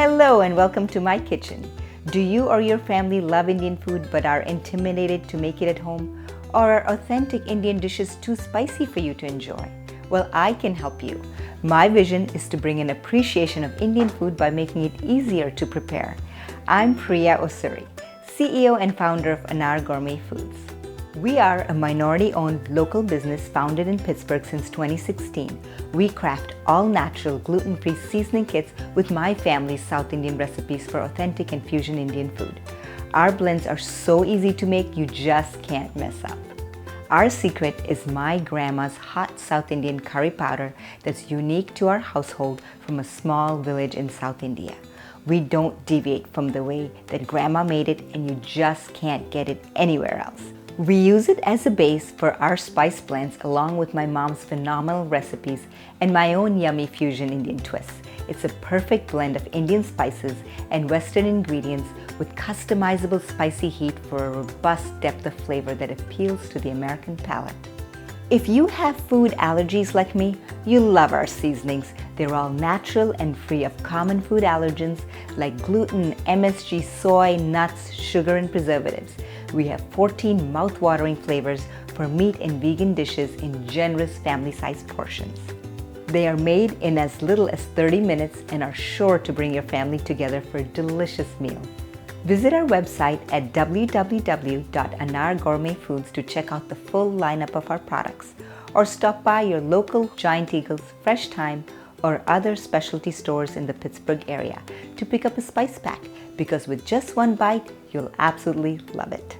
Hello and welcome to my kitchen. Do you or your family love Indian food but are intimidated to make it at home? Or are authentic Indian dishes too spicy for you to enjoy? Well, I can help you. My vision is to bring an appreciation of Indian food by making it easier to prepare. I'm Priya Osuri, CEO and founder of Anar Gourmet Foods. We are a minority-owned local business founded in Pittsburgh since 2016. We craft all-natural, gluten-free seasoning kits with my family's South Indian recipes for authentic and fusion Indian food. Our blends are so easy to make, you just can't mess up. Our secret is my grandma's hot South Indian curry powder that's unique to our household from a small village in South India. We don't deviate from the way that grandma made it, and you just can't get it anywhere else. We use it as a base for our spice blends along with my mom's phenomenal recipes and my own yummy fusion Indian twists. It's a perfect blend of Indian spices and Western ingredients with customizable spicy heat for a robust depth of flavor that appeals to the American palate. If you have food allergies like me, you'll love our seasonings. They're all natural and free of common food allergens like gluten, MSG, soy, nuts, sugar, and preservatives. We have 14 mouth-watering flavors for meat and vegan dishes in generous family-sized portions. They are made in as little as 30 minutes and are sure to bring your family together for a delicious meal. Visit our website at www.anargourmetfoods to check out the full lineup of our products, or stop by your local Giant Eagles, Fresh Thyme, or other specialty stores in the Pittsburgh area to pick up a spice pack, because with just one bite, you'll absolutely love it.